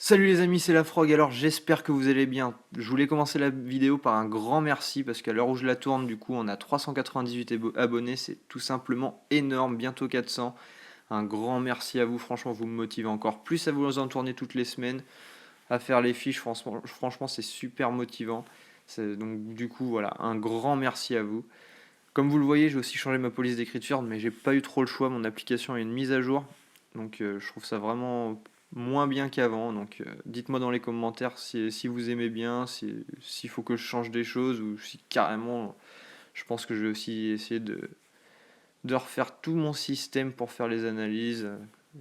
Salut les amis, c'est la Frog, alors j'espère que vous allez bien. Je voulais commencer la vidéo par un grand merci parce qu'à l'heure où je la tourne, du coup, on a 398 abonnés, c'est tout simplement énorme, bientôt 400. Un grand merci à vous, franchement, vous me motivez encore plus à vous en tourner toutes les semaines, à faire les fiches, franchement c'est super motivant. Donc du coup, voilà, un grand merci à vous. Comme vous le voyez, j'ai aussi changé ma police d'écriture, mais j'ai pas eu trop le choix. Mon application a une mise à jour, donc je trouve ça vraiment moins bien qu'avant. Donc dites-moi dans les commentaires si vous aimez bien, s'il faut que je change des choses ou si carrément je pense que je vais aussi essayer de refaire tout mon système pour faire les analyses.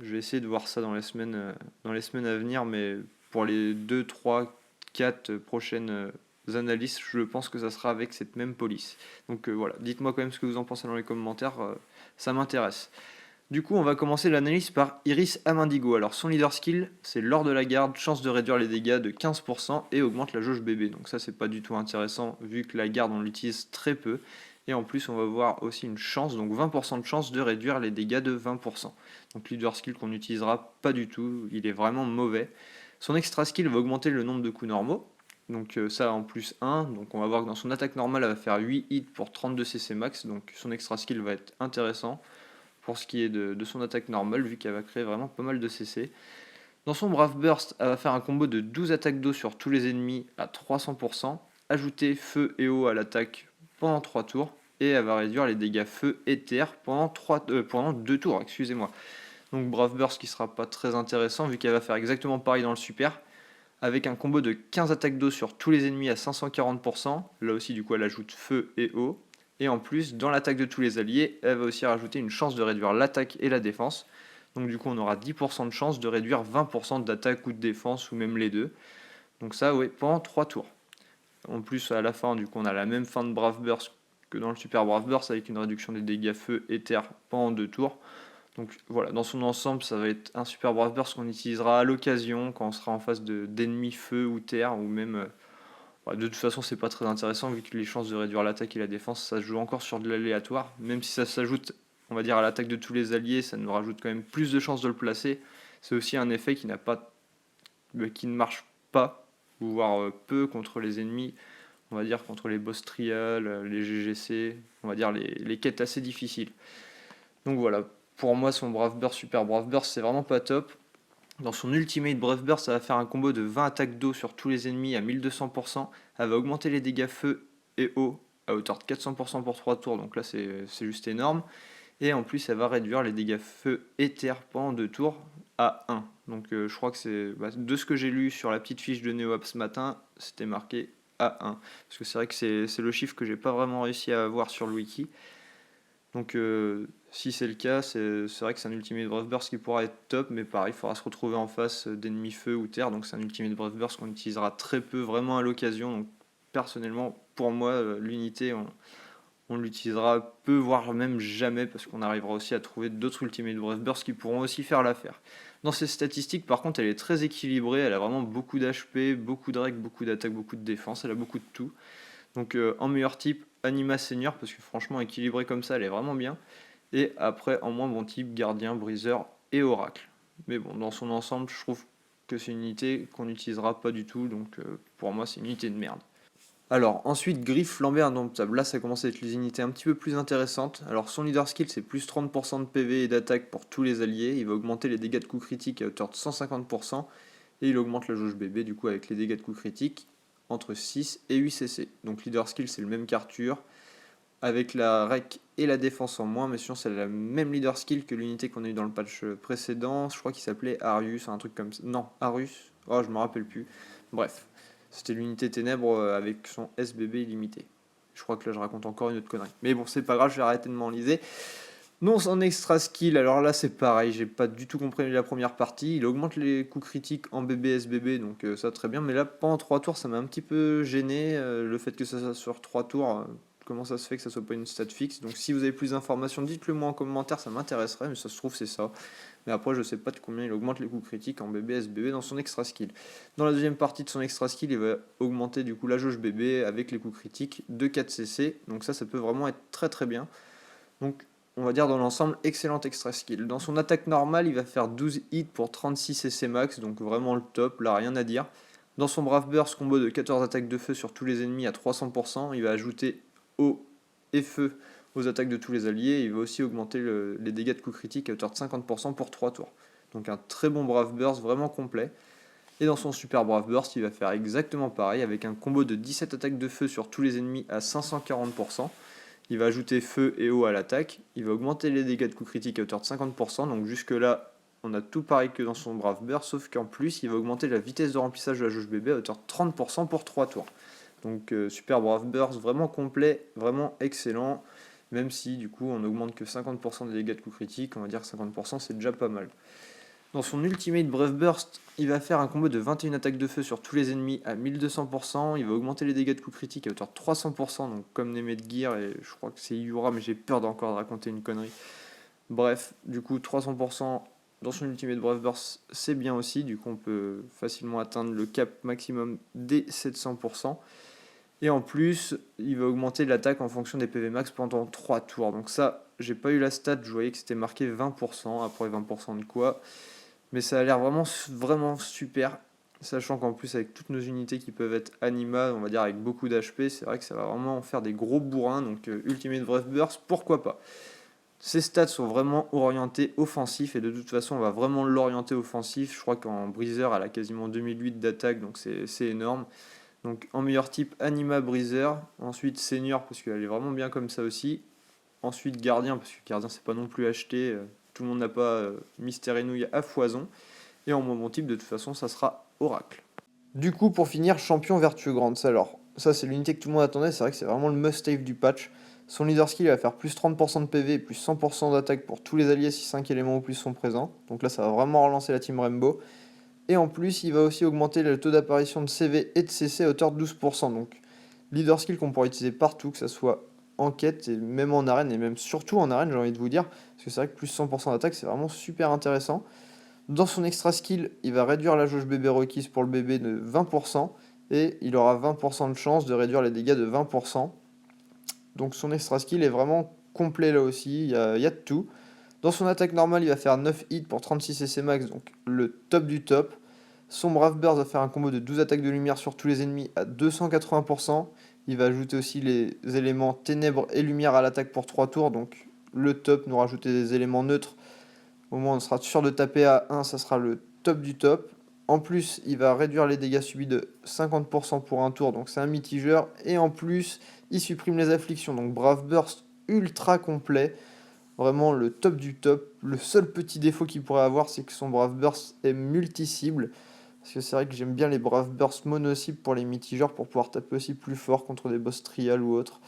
Je vais essayer de voir ça dans les semaines à venir, mais pour les 2, 3, 4 prochaines analyses, je pense que ça sera avec cette même police. Donc voilà, dites-moi quand même ce que vous en pensez dans les commentaires, ça m'intéresse. Du coup, on va commencer l'analyse par Iris Amindigo. Alors, son leader skill, c'est lors de la garde, chance de réduire les dégâts de 15% et augmente la jauge bébé. Donc ça, c'est pas du tout intéressant vu que la garde, on l'utilise très peu. Et en plus, on va voir aussi une chance, donc 20% de chance de réduire les dégâts de 20%. Donc leader skill qu'on n'utilisera pas du tout, il est vraiment mauvais. Son extra skill va augmenter le nombre de coups normaux. Donc ça en plus 1, donc on va voir que dans son attaque normale, elle va faire 8 hits pour 32 CC max, donc son extra skill va être intéressant pour ce qui est de son attaque normale, vu qu'elle va créer vraiment pas mal de CC. Dans son Brave Burst, elle va faire un combo de 12 attaques d'eau sur tous les ennemis à 300%, ajouter feu et eau à l'attaque pendant 3 tours, et elle va réduire les dégâts feu et terre pendant 2 tours, excusez-moi. Donc Brave Burst qui sera pas très intéressant, vu qu'elle va faire exactement pareil dans le super, avec un combo de 15 attaques d'eau sur tous les ennemis à 540%, là aussi du coup elle ajoute feu et eau, et en plus, dans l'attaque de tous les alliés, elle va aussi rajouter une chance de réduire l'attaque et la défense. Donc du coup, on aura 10% de chance de réduire 20% d'attaque ou de défense, ou même les deux. Donc ça, oui, pendant 3 tours. En plus, à la fin, du coup, on a la même fin de Brave Burst que dans le Super Brave Burst, avec une réduction des dégâts feu et terre pendant 2 tours. Donc voilà, dans son ensemble, ça va être un Super Brave Burst qu'on utilisera à l'occasion, quand on sera en face d'ennemis feu ou terre, ou même de toute façon, c'est pas très intéressant vu que les chances de réduire l'attaque et la défense, ça se joue encore sur de l'aléatoire. Même si ça s'ajoute, on va dire, à l'attaque de tous les alliés, ça nous rajoute quand même plus de chances de le placer. C'est aussi un effet qui ne marche pas, voire peu contre les ennemis, on va dire contre les boss trials, les GGC, on va dire les quêtes assez difficiles. Donc voilà, pour moi, son Brave Burst, Super Brave Burst, c'est vraiment pas top. Dans son Ultimate Brave Burst, ça va faire un combo de 20 attaques d'eau sur tous les ennemis à 1200%. Elle va augmenter les dégâts feu et eau à hauteur de 400% pour 3 tours, donc là c'est juste énorme. Et en plus, elle va réduire les dégâts feu et terre pendant 2 tours à 1. Donc je crois que de ce que j'ai lu sur la petite fiche de NeoApp ce matin, c'était marqué à 1. Parce que c'est vrai que c'est le chiffre que j'ai pas vraiment réussi à avoir sur le wiki. Donc si c'est le cas, c'est vrai que c'est un Ultimate Brave Burst qui pourra être top, mais pareil, il faudra se retrouver en face d'ennemis feu ou terre, donc c'est un Ultimate Brave Burst qu'on utilisera très peu, vraiment à l'occasion. Donc personnellement, pour moi, l'unité, on l'utilisera peu, voire même jamais, parce qu'on arrivera aussi à trouver d'autres Ultimate Brave Burst qui pourront aussi faire l'affaire. Dans ses statistiques, par contre, elle est très équilibrée, elle a vraiment beaucoup d'HP, beaucoup de règles, beaucoup d'attaques, beaucoup de défense, elle a beaucoup de tout. Donc en meilleur type, Anima Senior, parce que franchement, équilibrée comme ça, elle est vraiment bien. Et après, en moins bon type, Gardien, Briseur et Oracle. Mais bon, dans son ensemble, je trouve que c'est une unité qu'on n'utilisera pas du tout, donc pour moi, c'est une unité de merde. Alors, ensuite, Griffe Lambert Indomptable. Là, ça commence à être les unités un petit peu plus intéressantes. Alors, son leader skill, c'est plus 30% de PV et d'attaque pour tous les alliés. Il va augmenter les dégâts de coups critiques à hauteur de 150%. Et il augmente la jauge bébé, du coup, avec les dégâts de coups critiques entre 6 et 8 CC. Donc, leader skill, c'est le même qu'Arthur, avec la rec et la défense en moins, mais sinon c'est la même leader skill que l'unité qu'on a eu dans le patch précédent, je crois qu'il s'appelait Arius, un truc comme ça. Non, Arus, oh je me rappelle plus. Bref, c'était l'unité ténèbres avec son SBB illimité. Je crois que là je raconte encore une autre connerie. Mais bon, c'est pas grave, je vais arrêter de m'enliser. Non, son extra skill, alors là c'est pareil, j'ai pas du tout compris la première partie. Il augmente les coups critiques en BB SBB, donc ça très bien. Mais là, pendant 3 tours, ça m'a un petit peu gêné. Le fait que ça soit sur 3 tours, comment ça se fait que ça soit pas une stat fixe. Donc si vous avez plus d'informations, dites-le moi en commentaire, ça m'intéresserait, mais ça se trouve c'est ça. Mais après, je sais pas de combien il augmente les coups critiques en BB SBB dans son extra skill. Dans la deuxième partie de son extra skill, il va augmenter du coup la jauge BB avec les coups critiques de 4 CC. Donc ça peut vraiment être très très bien. Donc on va dire dans l'ensemble, excellent extra skill. Dans son attaque normale, il va faire 12 hits pour 36 CC max, donc vraiment le top, là rien à dire. Dans son Brave Burst, combo de 14 attaques de feu sur tous les ennemis à 300%, il va ajouter eau et feu aux attaques de tous les alliés, et il va aussi augmenter les dégâts de coups critiques à hauteur de 50% pour 3 tours. Donc un très bon Brave Burst, vraiment complet. Et dans son Super Brave Burst, il va faire exactement pareil, avec un combo de 17 attaques de feu sur tous les ennemis à 540%. Il va ajouter feu et eau à l'attaque. Il va augmenter les dégâts de coups critiques à hauteur de 50%. Donc jusque là, on a tout pareil que dans son Brave Burst, sauf qu'en plus, il va augmenter la vitesse de remplissage de la jauge bébé à hauteur de 30% pour 3 tours. Donc Super Brave Burst, vraiment complet, vraiment excellent. Même si du coup on augmente que 50% des dégâts de coups critiques, on va dire que 50% c'est déjà pas mal. Dans son Ultimate Brave Burst, il va faire un combo de 21 attaques de feu sur tous les ennemis à 1200%. Il va augmenter les dégâts de coups critiques à hauteur de 300%, donc comme Nemeth Gear, et je crois que c'est Yura, mais j'ai peur d'encore de raconter une connerie. Bref, du coup 300% dans son Ultimate Brave Burst, c'est bien aussi. Du coup on peut facilement atteindre le cap maximum des 700%. Et en plus, il va augmenter l'attaque en fonction des PV max pendant 3 tours. Donc ça, j'ai pas eu la stat, je voyais que c'était marqué 20%, après 20% de quoi. Mais ça a l'air vraiment, vraiment super. Sachant qu'en plus, avec toutes nos unités qui peuvent être anima, on va dire avec beaucoup d'HP, c'est vrai que ça va vraiment faire des gros bourrins. Donc Ultimate Brave Burst, pourquoi pas. Ces stats sont vraiment orientés offensifs, et de toute façon, on va vraiment l'orienter offensif. Je crois qu'en Breezer, elle a quasiment 2008 d'attaque, donc c'est énorme. Donc en meilleur type, Anima Breezer. Ensuite Senior, parce qu'elle est vraiment bien comme ça aussi. Ensuite Gardien, parce que Gardien, c'est pas non plus acheté. Tout le monde n'a pas Mystère et Nouille à foison. Et en moment type, de toute façon, ça sera Oracle. Du coup, pour finir, Champion Vertueux Grande. Alors, ça, c'est l'unité que tout le monde attendait. C'est vrai que c'est vraiment le must-have du patch. Son leader skill, il va faire plus 30% de PV et plus 100% d'attaque pour tous les alliés si 5 éléments ou plus sont présents. Donc là, ça va vraiment relancer la team Rainbow. Et en plus, il va aussi augmenter le taux d'apparition de CV et de CC à hauteur de 12%. Donc, leader skill qu'on pourra utiliser partout, que ça soit en quête et même en arène, et même surtout en arène, j'ai envie de vous dire. Parce que c'est vrai que plus 100% d'attaque, c'est vraiment super intéressant. Dans son extra skill, il va réduire la jauge bébé requise pour le bébé de 20%. Et il aura 20% de chance de réduire les dégâts de 20%. Donc son extra skill est vraiment complet là aussi, il y a de tout. Dans son attaque normale, il va faire 9 hits pour 36 CC max, donc le top du top. Son Brave Burst va faire un combo de 12 attaques de lumière sur tous les ennemis à 280%. Il va ajouter aussi les éléments ténèbres et lumière à l'attaque pour 3 tours, donc le top, nous rajouter des éléments neutres. Au moins on sera sûr de taper à 1, ça sera le top du top. En plus, il va réduire les dégâts subis de 50% pour un tour, donc c'est un mitigeur. Et en plus, il supprime les afflictions, donc Brave Burst ultra complet. Vraiment le top du top. Le seul petit défaut qu'il pourrait avoir, c'est que son Brave Burst est multi-cible. Parce que c'est vrai que j'aime bien les Brave Burst mono-cible pour les mitigeurs, pour pouvoir taper aussi plus fort contre des boss trial ou autres.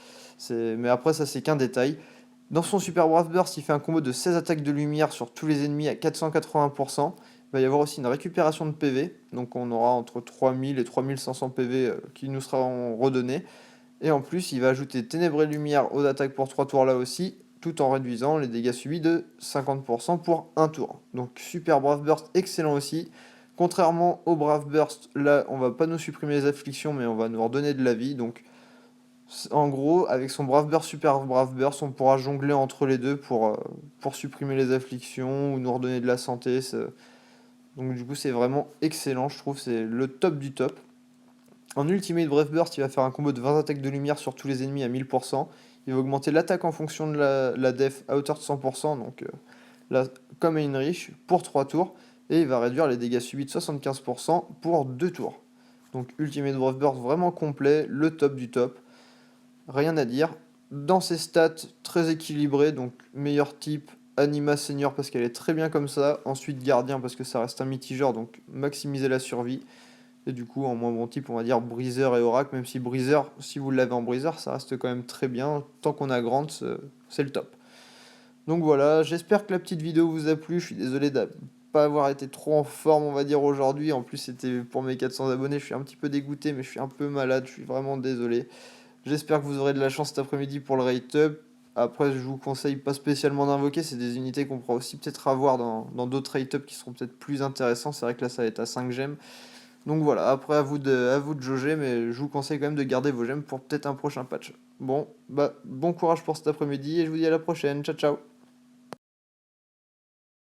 Mais après, ça c'est qu'un détail. Dans son Super Brave Burst, il fait un combo de 16 attaques de lumière sur tous les ennemis à 480%. Il va y avoir aussi une récupération de PV. Donc on aura entre 3000 et 3500 PV qui nous seront redonnés. Et en plus, il va ajouter Ténèbres et Lumière aux attaques pour 3 tours là aussi, tout en réduisant les dégâts subis de 50% pour un tour. Donc super Brave Burst, excellent aussi. Contrairement au Brave Burst, là, on va pas nous supprimer les afflictions, mais on va nous redonner de la vie. Donc en gros, avec son Brave Burst, super Brave Burst, on pourra jongler entre les deux pour supprimer les afflictions ou nous redonner de la santé. Donc du coup, c'est vraiment excellent, je trouve, c'est le top du top. En Ultimate Brave Burst, il va faire un combo de 20 attaques de lumière sur tous les ennemis à 1000%. Il va augmenter l'attaque en fonction de la def à hauteur de 100%, donc là, comme Heinrich, pour 3 tours. Et il va réduire les dégâts subis de 75% pour 2 tours. Donc Ultimate Brave Burst vraiment complet, le top du top. Rien à dire. Dans ses stats, très équilibré, donc meilleur type, Anima Senior parce qu'elle est très bien comme ça. Ensuite Gardien parce que ça reste un mitigeur, donc maximiser la survie. Et du coup, en moins bon type, on va dire Breezer et Oracle, même si Breezer, si vous l'avez en Breezer, ça reste quand même très bien. Tant qu'on a Grant, c'est le top. Donc voilà, j'espère que la petite vidéo vous a plu. Je suis désolé de pas avoir été trop en forme, on va dire, aujourd'hui. En plus, c'était pour mes 400 abonnés. Je suis un petit peu dégoûté, mais je suis un peu malade. Je suis vraiment désolé. J'espère que vous aurez de la chance cet après-midi pour le rate-up. Après, je vous conseille pas spécialement d'invoquer. C'est des unités qu'on pourra aussi peut-être avoir dans d'autres rate-up qui seront peut-être plus intéressants. C'est vrai que là, ça va être à 5 gemmes. Donc voilà, après à vous de jauger, mais je vous conseille quand même de garder vos gemmes pour peut-être un prochain patch. Bon, bah bon courage pour cet après-midi et je vous dis à la prochaine. Ciao ciao.